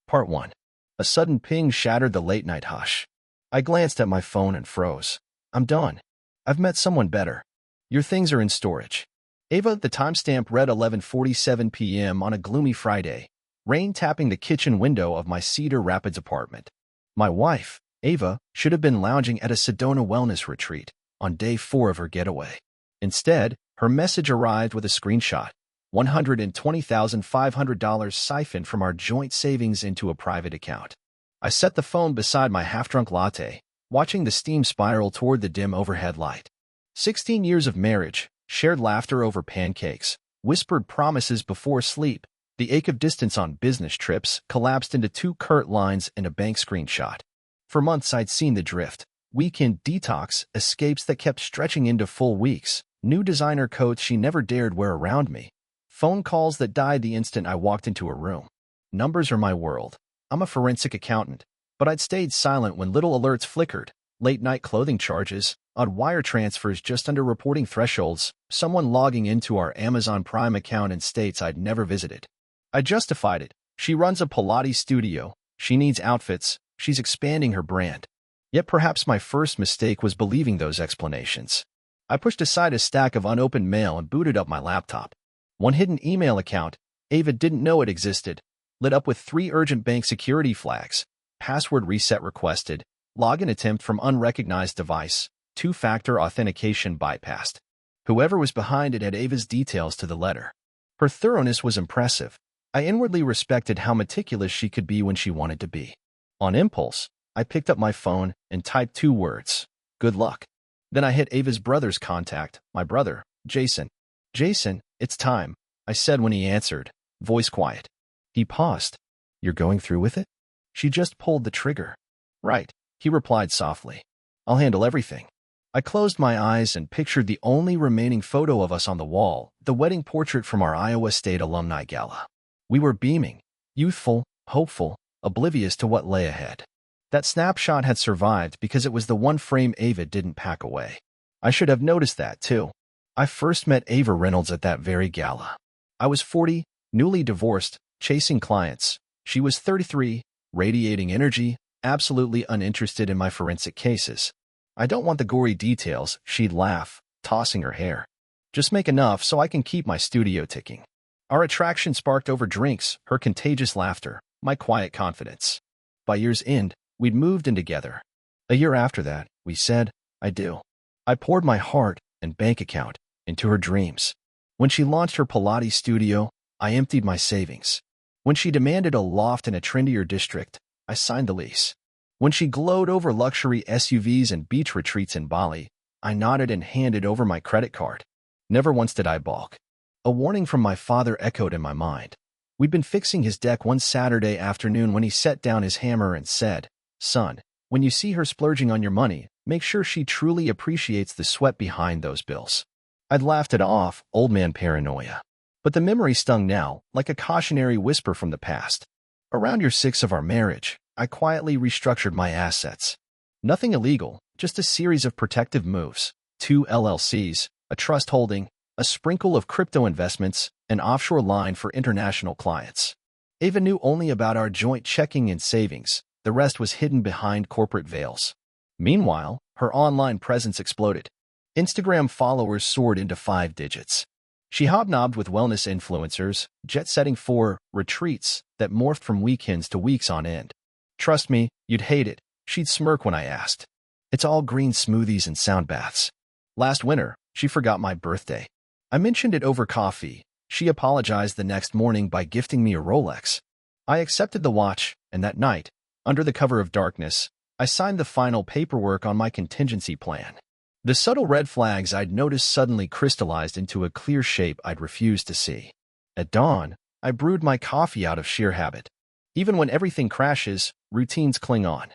Part 1. A sudden ping shattered the late-night hush. I glanced at my phone and froze. I'm done. I've met someone better. Your things are in storage. Ava. The timestamp read 11:47 p.m. on a gloomy Friday, rain tapping the kitchen window of my Cedar Rapids apartment. My wife, Ava, should have been lounging at a Sedona wellness retreat on day 4 of her getaway. Instead, her message arrived with a screenshot. $120,500 siphoned from our joint savings into a private account. I set the phone beside my half-drunk latte, watching the steam spiral toward the dim overhead light. 16 years of marriage, shared laughter over pancakes, whispered promises before sleep. The ache of distance on business trips collapsed into 2 curt lines in a bank screenshot. For months I'd seen the drift. Weekend detox, escapes that kept stretching into full weeks, new designer coats she never dared wear around me. Phone calls that died the instant I walked into a room. Numbers are my world. I'm a forensic accountant, but I'd stayed silent when little alerts flickered. Late-night clothing charges, odd wire transfers just under reporting thresholds, someone logging into our Amazon Prime account in states I'd never visited. I justified it. She runs a Pilates studio. She needs outfits. She's expanding her brand. Yet perhaps my first mistake was believing those explanations. I pushed aside a stack of unopened mail and booted up my laptop. One hidden email account, Ava didn't know it existed, lit up with 3 urgent bank security flags. Password reset requested, login attempt from unrecognized device, 2-factor authentication bypassed. Whoever was behind it had Ava's details to the letter. Her thoroughness was impressive. I inwardly respected how meticulous she could be when she wanted to be. On impulse, I picked up my phone and typed 2 words, good luck. Then I hit Ava's brother's contact, my brother, Jason. Jason, it's time, I said when he answered, voice quiet. He paused. You're going through with it? She just pulled the trigger. Right, he replied softly. I'll handle everything. I closed my eyes and pictured the only remaining photo of us on the wall, the wedding portrait from our Iowa State alumni gala. We were beaming, youthful, hopeful, oblivious to what lay ahead. That snapshot had survived because it was the one frame Ava didn't pack away. I should have noticed that, too. I first met Ava Reynolds at that very gala. I was 40, newly divorced, chasing clients. She was 33, radiating energy, absolutely uninterested in my forensic cases. I don't want the gory details, she'd laugh, tossing her hair. Just make enough so I can keep my studio ticking. Our attraction sparked over drinks, her contagious laughter, my quiet confidence. By year's end, we'd moved in together. A year after that, we said, I do. I poured my heart and bank account into her dreams. When she launched her Pilates studio, I emptied my savings. When she demanded a loft in a trendier district, I signed the lease. When she glowed over luxury SUVs and beach retreats in Bali, I nodded and handed over my credit card. Never once did I balk. A warning from my father echoed in my mind. We'd been fixing his deck one Saturday afternoon when he set down his hammer and said, Son, when you see her splurging on your money, make sure she truly appreciates the sweat behind those bills. I'd laughed it off, old man paranoia. But the memory stung now, like a cautionary whisper from the past. Around year 6 of our marriage, I quietly restructured my assets. Nothing illegal, just a series of protective moves. 2 LLCs, a trust holding, a sprinkle of crypto investments, an offshore line for international clients. Ava knew only about our joint checking and savings. The rest was hidden behind corporate veils. Meanwhile, her online presence exploded. Instagram followers soared into 5 digits. She hobnobbed with wellness influencers, jet-setting for retreats that morphed from weekends to weeks on end. Trust me, you'd hate it, she'd smirk when I asked. It's all green smoothies and sound baths. Last winter, she forgot my birthday. I mentioned it over coffee. She apologized the next morning by gifting me a Rolex. I accepted the watch, and that night, under the cover of darkness, I signed the final paperwork on my contingency plan. The subtle red flags I'd noticed suddenly crystallized into a clear shape I'd refused to see. At dawn, I brewed my coffee out of sheer habit. Even when everything crashes, routines cling on.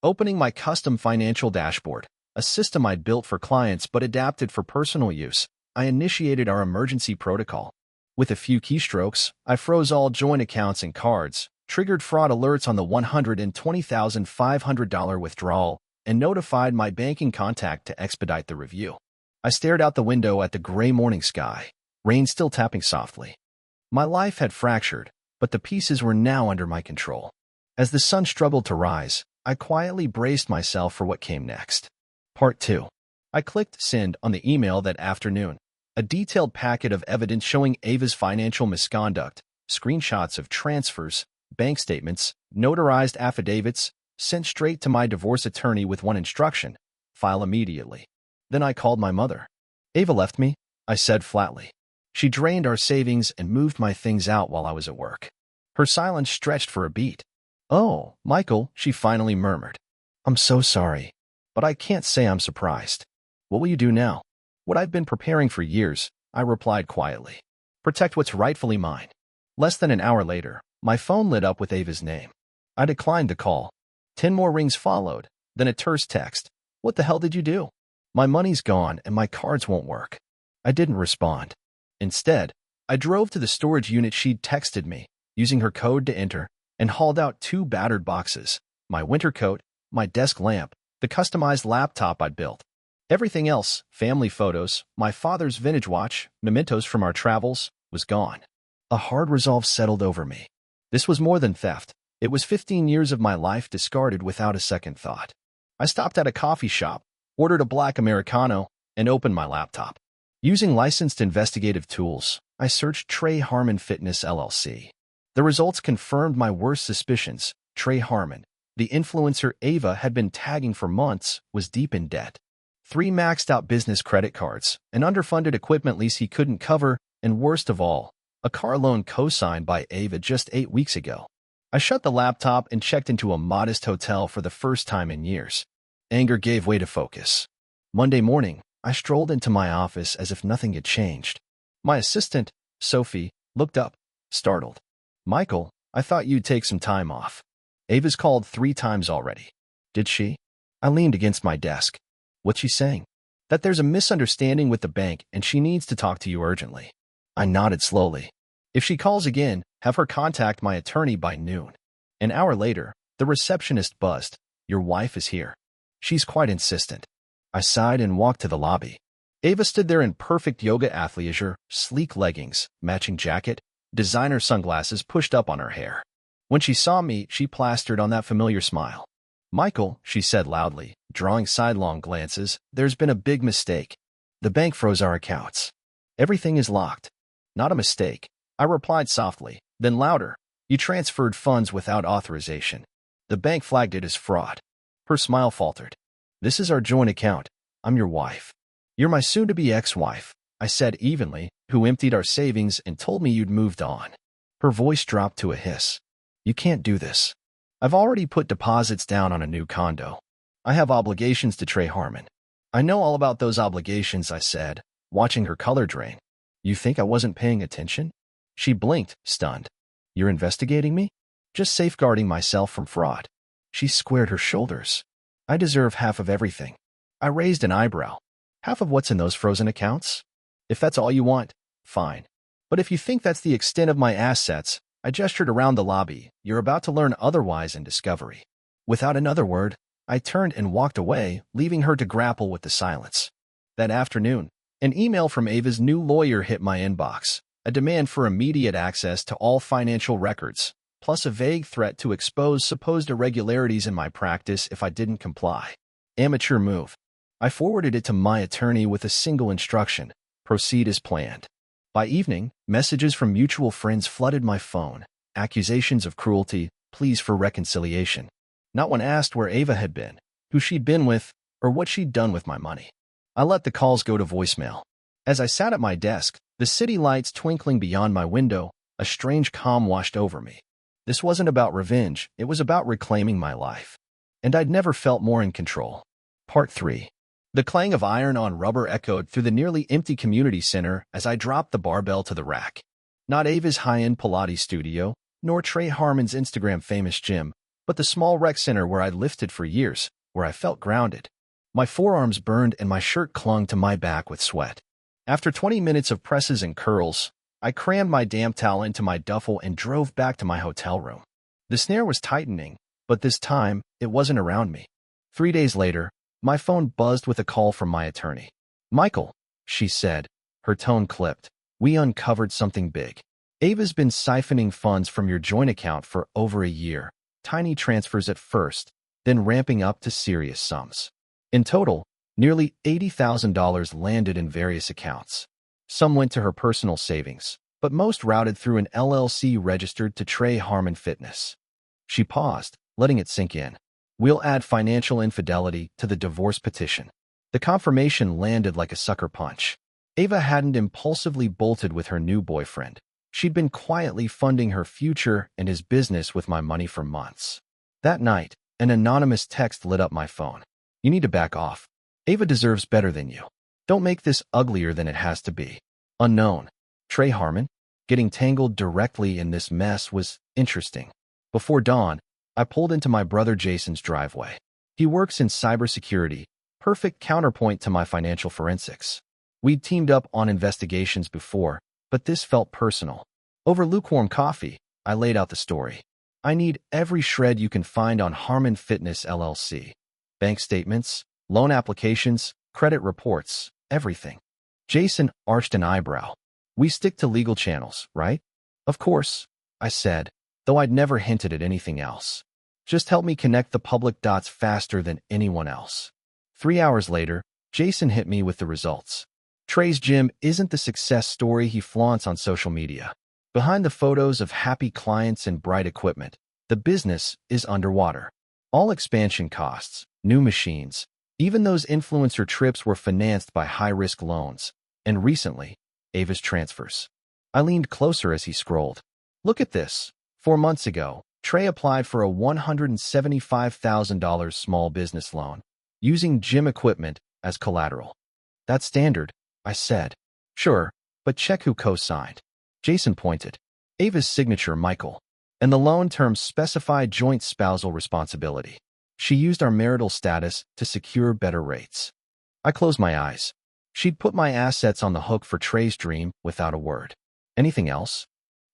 Opening my custom financial dashboard, a system I'd built for clients but adapted for personal use, I initiated our emergency protocol. With a few keystrokes, I froze all joint accounts and cards, triggered fraud alerts on the $120,500 withdrawal, and notified my banking contact to expedite the review. I stared out the window at the gray morning sky, rain still tapping softly. My life had fractured, but the pieces were now under my control. As the sun struggled to rise, I quietly braced myself for what came next. Part 2. I clicked send on the email that afternoon. A detailed packet of evidence showing Ava's financial misconduct, screenshots of transfers, bank statements, notarized affidavits, sent straight to my divorce attorney with one instruction: file immediately. Then I called my mother. Ava left me, I said flatly. She drained our savings and moved my things out while I was at work. Her silence stretched for a beat. "Oh, Michael," she finally murmured. "I'm so sorry, but I can't say I'm surprised. What will you do now?" "What I've been preparing for years," I replied quietly. "Protect what's rightfully mine." Less than an hour later, my phone lit up with Ava's name. I declined the call. 10 more rings followed, then a terse text. "What the hell did you do?" "My money's gone and my cards won't work." I didn't respond. Instead, I drove to the storage unit she'd texted me, using her code to enter, and hauled out 2 battered boxes: my winter coat, my desk lamp, the customized laptop I'd built. Everything else, family photos, my father's vintage watch, mementos from our travels, was gone. A hard resolve settled over me. This was more than theft. It was 15 years of my life discarded without a second thought. I stopped at a coffee shop, ordered a black Americano, and opened my laptop. Using licensed investigative tools, I searched Trey Harmon Fitness LLC. The results confirmed my worst suspicions. Trey Harmon, the influencer Ava had been tagging for months, was deep in debt. 3 maxed-out business credit cards, an underfunded equipment lease he couldn't cover, and worst of all, a car loan co-signed by Ava just 8 weeks ago. I shut the laptop and checked into a modest hotel for the first time in years. Anger gave way to focus. Monday morning, I strolled into my office as if nothing had changed. My assistant, Sophie, looked up, startled. "Michael, I thought you'd take some time off." "Ava's called 3 times already." "Did she?" I leaned against my desk. "What's she saying?" "That there's a misunderstanding with the bank and she needs to talk to you urgently." I nodded slowly. "If she calls again, have her contact my attorney by noon." An hour later, the receptionist buzzed. "Your wife is here." "She's quite insistent." I sighed and walked to the lobby. Ava stood there in perfect yoga athleisure, sleek leggings, matching jacket, designer sunglasses pushed up on her hair. When she saw me, she plastered on that familiar smile. "Michael," she said loudly, drawing sidelong glances, "there's been a big mistake. The bank froze our accounts. Everything is locked." "Not a mistake," I replied softly, then louder. "You transferred funds without authorization. The bank flagged it as fraud." Her smile faltered. "This is our joint account. I'm your wife." "You're my soon-to-be ex-wife," I said evenly, "who emptied our savings and told me you'd moved on." Her voice dropped to a hiss. "You can't do this. I've already put deposits down on a new condo. I have obligations to Trey Harmon." "I know all about those obligations," I said, watching her color drain. "You think I wasn't paying attention?" She blinked, stunned. "You're investigating me?" "Just safeguarding myself from fraud." She squared her shoulders. "I deserve half of everything." I raised an eyebrow. "Half of what's in those frozen accounts?" "If that's all you want, fine. But if you think that's the extent of my assets," I gestured around the lobby, "you're about to learn otherwise in discovery." Without another word, I turned and walked away, leaving her to grapple with the silence. That afternoon, an email from Ava's new lawyer hit my inbox, a demand for immediate access to all financial records, plus a vague threat to expose supposed irregularities in my practice if I didn't comply. Amateur move. I forwarded it to my attorney with a single instruction: proceed as planned. By evening, messages from mutual friends flooded my phone, accusations of cruelty, pleas for reconciliation. Not one asked where Ava had been, who she'd been with, or what she'd done with my money. I let the calls go to voicemail. As I sat at my desk, the city lights twinkling beyond my window, a strange calm washed over me. This wasn't about revenge, it was about reclaiming my life. And I'd never felt more in control. Part 3. The clang of iron on rubber echoed through the nearly empty community center as I dropped the barbell to the rack. Not Ava's high-end Pilates studio, nor Trey Harmon's Instagram-famous gym, but the small rec center where I'd lifted for years, where I felt grounded. My forearms burned and my shirt clung to my back with sweat. After 20 minutes of presses and curls, I crammed my damp towel into my duffel and drove back to my hotel room. The snare was tightening, but this time, it wasn't around me. 3 days later, my phone buzzed with a call from my attorney. "Michael," she said, her tone clipped, "we uncovered something big. Ava's been siphoning funds from your joint account for over a year. tiny transfers at first, then ramping up to serious sums. In total, nearly $80,000 landed in various accounts. Some went to her personal savings, but most routed through an LLC registered to Trey Harmon Fitness. She paused, letting it sink in. We'll add financial infidelity to the divorce petition. The confirmation landed like a sucker punch. Ava hadn't impulsively bolted with her new boyfriend. She'd been quietly funding her future and his business with my money for months. That night, an anonymous text lit up my phone. You need to back off. Ava deserves better than you. Don't make this uglier than it has to be. Unknown. Trey Harmon? Getting tangled directly in this mess was interesting. Before dawn, I pulled into my brother Jason's driveway. He works in cybersecurity, perfect counterpoint to my financial forensics. We'd teamed up on investigations before, but this felt personal. Over lukewarm coffee, I laid out the story. I need every shred you can find on Harmon Fitness LLC. Bank statements, loan applications, credit reports, everything. Jason arched an eyebrow. We stick to legal channels, right? Of course, I said, though I'd never hinted at anything else. Just help me connect the public dots faster than anyone else. 3 hours later, Jason hit me with the results. Trey's gym isn't the success story he flaunts on social media. Behind the photos of happy clients and bright equipment, the business is underwater. All expansion costs, new machines, even those influencer trips were financed by high-risk loans, and recently, Ava's transfers. I leaned closer as he scrolled. Look at this. 4 months ago, Trey applied for a $175,000 small business loan, using gym equipment as collateral. That's standard, I said. Sure, but check who co-signed. Jason pointed. Ava's signature, Michael. And the loan terms specify joint spousal responsibility. She used our marital status to secure better rates. I closed my eyes. She'd put my assets on the hook for Trey's dream without a word. Anything else?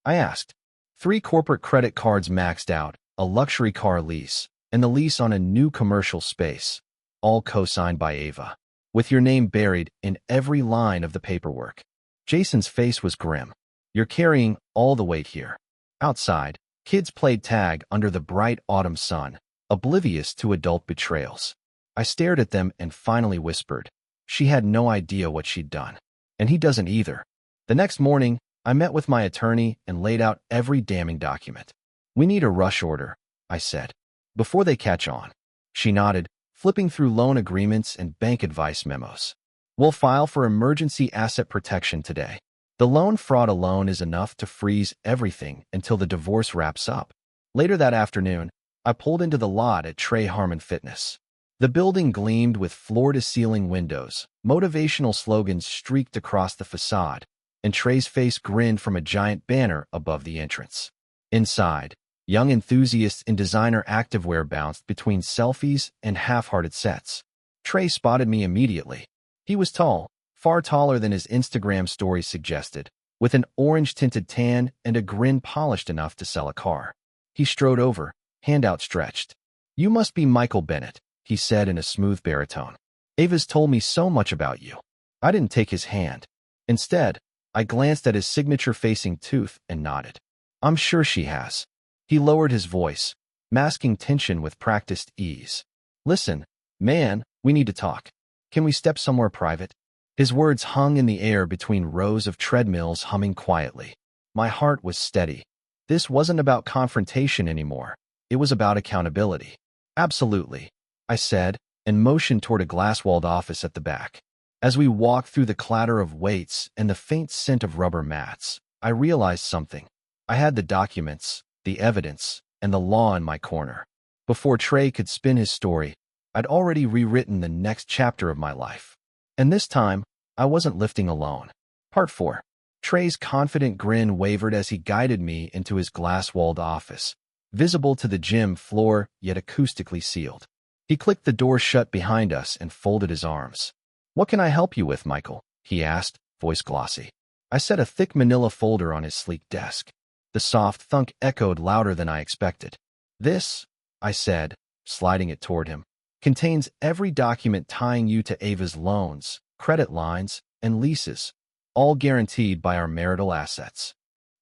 I asked. 3 corporate credit cards maxed out, a luxury car lease, and the lease on a new commercial space, all co-signed by Ava, with your name buried in every line of the paperwork. Jason's face was grim. You're carrying all the weight here. Outside, kids played tag under the bright autumn sun, oblivious to adult betrayals. I stared at them and finally whispered. She had no idea what she'd done. And he doesn't either. The next morning, I met with my attorney and laid out every damning document. We need a rush order, I said, before they catch on. She nodded, flipping through loan agreements and bank advice memos. We'll file for emergency asset protection today. The loan fraud alone is enough to freeze everything until the divorce wraps up. Later that afternoon, I pulled into the lot at Trey Harmon Fitness. The building gleamed with floor-to-ceiling windows, motivational slogans streaked across the facade, and Trey's face grinned from a giant banner above the entrance. Inside, young enthusiasts in designer activewear bounced between selfies and half-hearted sets. Trey spotted me immediately. He was tall, far taller than his Instagram story suggested, with an orange-tinted tan and a grin polished enough to sell a car. He strode over, hand outstretched. You must be Michael Bennett, he said in a smooth baritone. Ava's told me so much about you. I didn't take his hand. Instead, I glanced at his signature-facing tooth and nodded. I'm sure she has. He lowered his voice, masking tension with practiced ease. Listen, man, we need to talk. Can we step somewhere private? His words hung in the air between rows of treadmills humming quietly. My heart was steady. This wasn't about confrontation anymore. It was about accountability. Absolutely, I said, and motioned toward a glass-walled office at the back. As we walked through the clatter of weights and the faint scent of rubber mats, I realized something. I had the documents, the evidence, and the law in my corner. Before Trey could spin his story, I'd already rewritten the next chapter of my life. And this time, I wasn't lifting alone. Part 4. Trey's confident grin wavered as he guided me into his glass-walled office, visible to the gym floor yet acoustically sealed. He clicked the door shut behind us and folded his arms. What can I help you with, Michael? He asked, voice glossy. I set a thick manila folder on his sleek desk. The soft thunk echoed louder than I expected. This, I said, sliding it toward him, contains every document tying you to Ava's loans, credit lines, and leases, all guaranteed by our marital assets.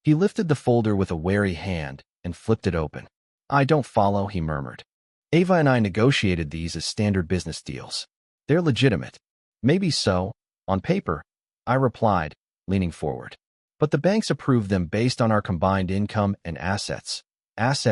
He lifted the folder with a wary hand and flipped it open. I don't follow, he murmured. Ava and I negotiated these as standard business deals. They're legitimate. Maybe so, on paper, I replied, leaning forward. But the banks approved them based on our combined income and assets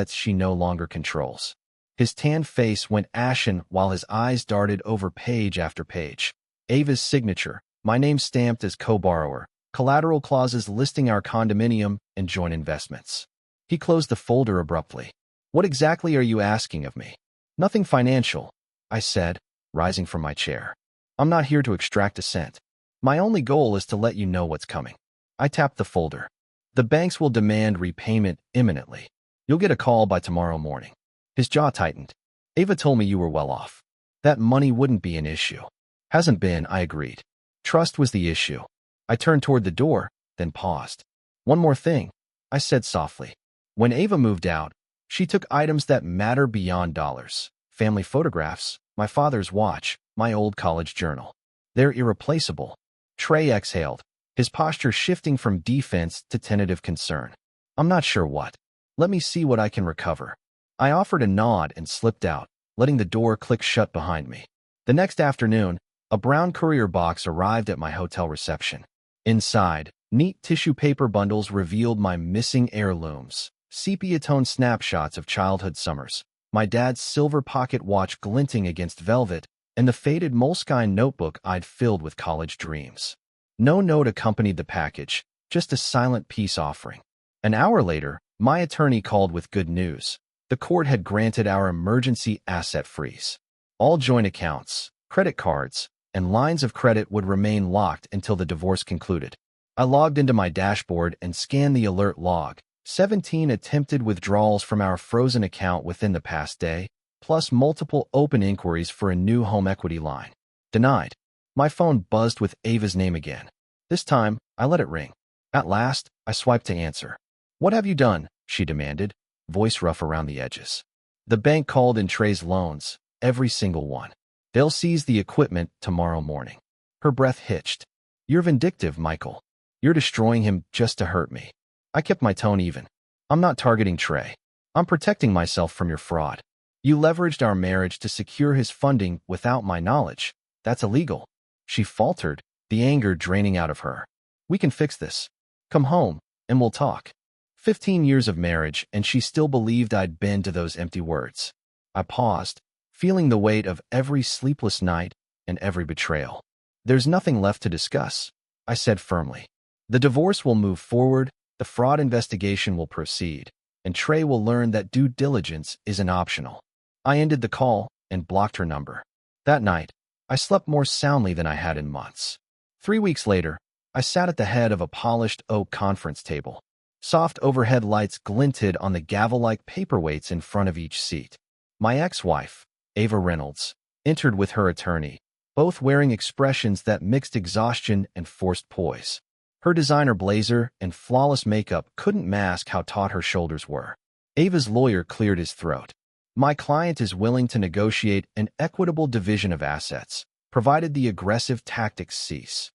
she no longer controls. His tanned face went ashen while his eyes darted over page after page. Ava's signature, my name stamped as co-borrower, collateral clauses listing our condominium and joint investments. He closed the folder abruptly. What exactly are you asking of me? Nothing financial, I said, rising from my chair. I'm not here to extract a cent. My only goal is to let you know what's coming. I tapped the folder. The banks will demand repayment imminently. You'll get a call by tomorrow morning. His jaw tightened. Ava told me you were well off. That money wouldn't be an issue. Hasn't been, I agreed. Trust was the issue. I turned toward the door, then paused. One more thing, I said softly. When Ava moved out, she took items that matter beyond dollars. Family photographs, my father's watch, my old college journal. They're irreplaceable. Trey exhaled, his posture shifting from defense to tentative concern. I'm not sure what. Let me see what I can recover. I offered a nod and slipped out, letting the door click shut behind me. The next afternoon, a brown courier box arrived at my hotel reception. Inside, neat tissue paper bundles revealed my missing heirlooms, sepia-toned snapshots of childhood summers, my dad's silver pocket watch glinting against velvet, and the faded moleskine notebook I'd filled with college dreams. No note accompanied the package, just a silent peace offering. An hour later, my attorney called with good news. The court had granted our emergency asset freeze. All joint accounts, credit cards, and lines of credit would remain locked until the divorce concluded. I logged into my dashboard and scanned the alert log. 17 attempted withdrawals from our frozen account within the past day, plus multiple open inquiries for a new home equity line. Denied. My phone buzzed with Ava's name again. This time, I let it ring. At last, I swiped to answer. What have you done? She demanded, voice rough around the edges. The bank called in Trey's loans, every single one. They'll seize the equipment tomorrow morning. Her breath hitched. You're vindictive, Michael. You're destroying him just to hurt me. I kept my tone even. I'm not targeting Trey. I'm protecting myself from your fraud. You leveraged our marriage to secure his funding without my knowledge. That's illegal. She faltered, the anger draining out of her. We can fix this. Come home, and we'll talk. 15 years of marriage, and she still believed I'd been to those empty words. I paused, feeling the weight of every sleepless night and every betrayal. There's nothing left to discuss, I said firmly. The divorce will move forward, the fraud investigation will proceed, and Trey will learn that due diligence isn't optional. I ended the call and blocked her number. That night, I slept more soundly than I had in months. 3 weeks later, I sat at the head of a polished oak conference table. Soft overhead lights glinted on the gavel-like paperweights in front of each seat. My ex-wife, Ava Reynolds, entered with her attorney, both wearing expressions that mixed exhaustion and forced poise. Her designer blazer and flawless makeup couldn't mask how taut her shoulders were. Ava's lawyer cleared his throat. My client is willing to negotiate an equitable division of assets, provided the aggressive tactics cease.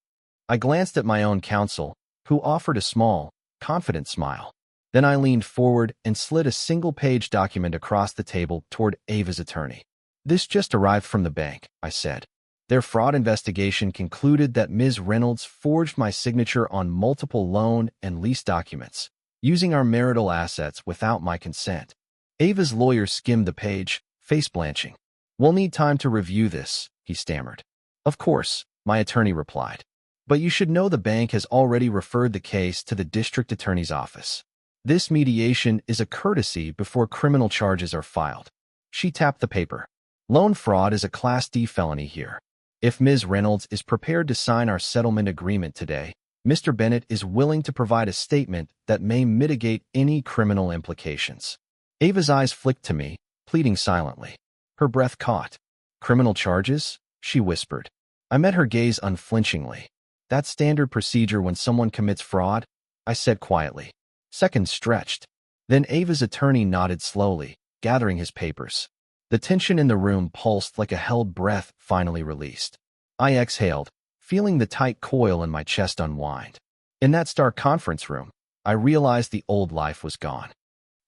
I glanced at my own counsel, who offered a small, confident smile. Then I leaned forward and slid a single-page document across the table toward Ava's attorney. This just arrived from the bank, I said. Their fraud investigation concluded that Ms. Reynolds forged my signature on multiple loan and lease documents, using our marital assets without my consent. Ava's lawyer skimmed the page, face blanching. We'll need time to review this, he stammered. Of course, my attorney replied. But you should know the bank has already referred the case to the district attorney's office. This mediation is a courtesy before criminal charges are filed. She tapped the paper. Loan fraud is a Class D felony here. If Ms. Reynolds is prepared to sign our settlement agreement today, Mr. Bennett is willing to provide a statement that may mitigate any criminal implications. Ava's eyes flicked to me, pleading silently. Her breath caught. Criminal charges? She whispered. I met her gaze unflinchingly. That's standard procedure when someone commits fraud, I said quietly. Seconds stretched. Then Ava's attorney nodded slowly, gathering his papers. The tension in the room pulsed like a held breath finally released. I exhaled, feeling the tight coil in my chest unwind. In that stark conference room, I realized the old life was gone.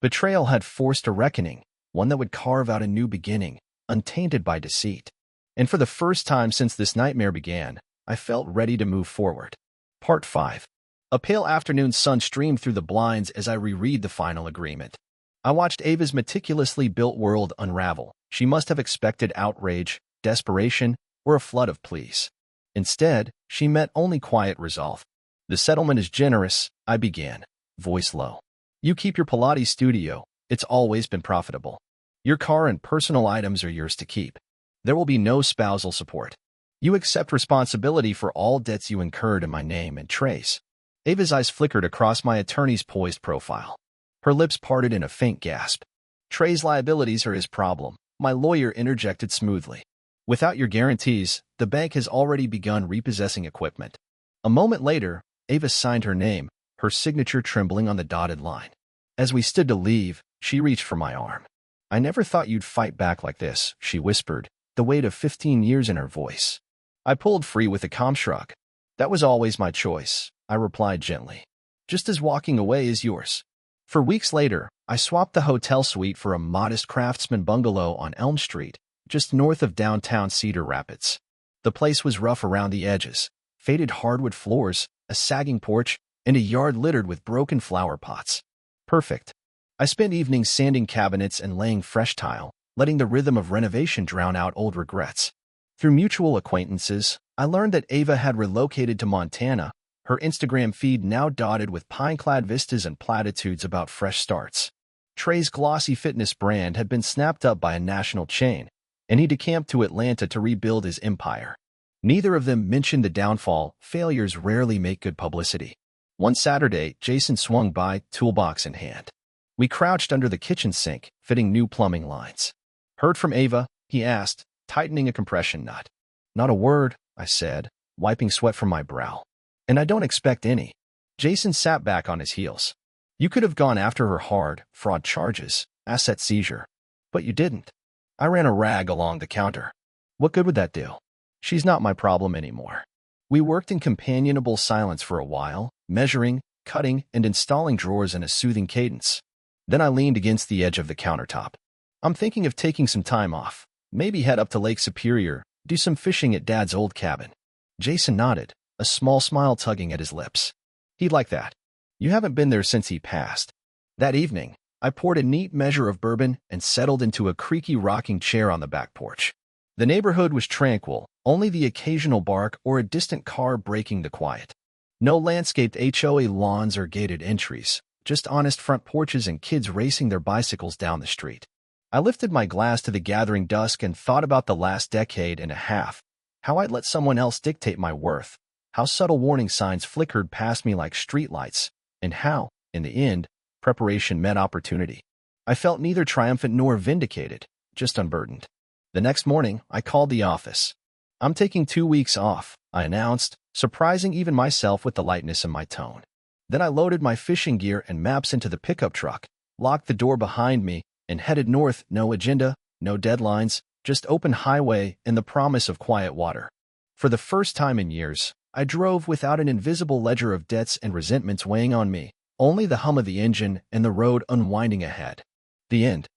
Betrayal had forced a reckoning, one that would carve out a new beginning, untainted by deceit. And for the first time since this nightmare began, I felt ready to move forward. Part 5. A pale afternoon sun streamed through the blinds as I reread the final agreement. I watched Ava's meticulously built world unravel. She must have expected outrage, desperation, or a flood of pleas. Instead, she met only quiet resolve. "The settlement is generous," I began, voice low. "You keep your Pilates studio. It's always been profitable. Your car and personal items are yours to keep. There will be no spousal support. You accept responsibility for all debts you incurred in my name and Trezz." Ava's eyes flickered across my attorney's poised profile. Her lips parted in a faint gasp. "Trezz' liabilities are his problem," my lawyer interjected smoothly. "Without your guarantees, the bank has already begun repossessing equipment." A moment later, Ava signed her name, her signature trembling on the dotted line. As we stood to leave, she reached for my arm. "I never thought you'd fight back like this," she whispered, the weight of 15 years in her voice. I pulled free with a calm shrug. "That was always my choice," I replied gently. "Just as walking away is yours." For weeks later, I swapped the hotel suite for a modest craftsman bungalow on Elm Street, just north of downtown Cedar Rapids. The place was rough around the edges, faded hardwood floors, a sagging porch, and a yard littered with broken flower pots. Perfect. I spent evenings sanding cabinets and laying fresh tile, letting the rhythm of renovation drown out old regrets. Through mutual acquaintances, I learned that Ava had relocated to Montana, her Instagram feed now dotted with pine-clad vistas and platitudes about fresh starts. Trezz's glossy fitness brand had been snapped up by a national chain, and he decamped to Atlanta to rebuild his empire. Neither of them mentioned the downfall. Failures rarely make good publicity. One Saturday, Jason swung by, toolbox in hand. We crouched under the kitchen sink, fitting new plumbing lines. "Heard from Ava?" he asked, tightening a compression nut. "Not a word," I said, wiping sweat from my brow. "And I don't expect any." Jason sat back on his heels. "You could have gone after her hard, fraud charges, asset seizure. But you didn't." I ran a rag along the counter. "What good would that do? She's not my problem anymore." We worked in companionable silence for a while, measuring, cutting, and installing drawers in a soothing cadence. Then I leaned against the edge of the countertop. "I'm thinking of taking some time off. Maybe head up to Lake Superior, do some fishing at Dad's old cabin." Jason nodded, a small smile tugging at his lips. "He'd like that. You haven't been there since he passed." That evening, I poured a neat measure of bourbon and settled into a creaky rocking chair on the back porch. The neighborhood was tranquil, only the occasional bark or a distant car breaking the quiet. No landscaped HOA lawns or gated entries, just honest front porches and kids racing their bicycles down the street. I lifted my glass to the gathering dusk and thought about the last decade and a half, how I'd let someone else dictate my worth, how subtle warning signs flickered past me like streetlights, and how, in the end, preparation met opportunity. I felt neither triumphant nor vindicated, just unburdened. The next morning, I called the office. "I'm taking 2 weeks off," I announced, surprising even myself with the lightness in my tone. Then I loaded my fishing gear and maps into the pickup truck, locked the door behind me, and headed north. No agenda, no deadlines, just open highway and the promise of quiet water. For the first time in years, I drove without an invisible ledger of debts and resentments weighing on me, only the hum of the engine and the road unwinding ahead. The end.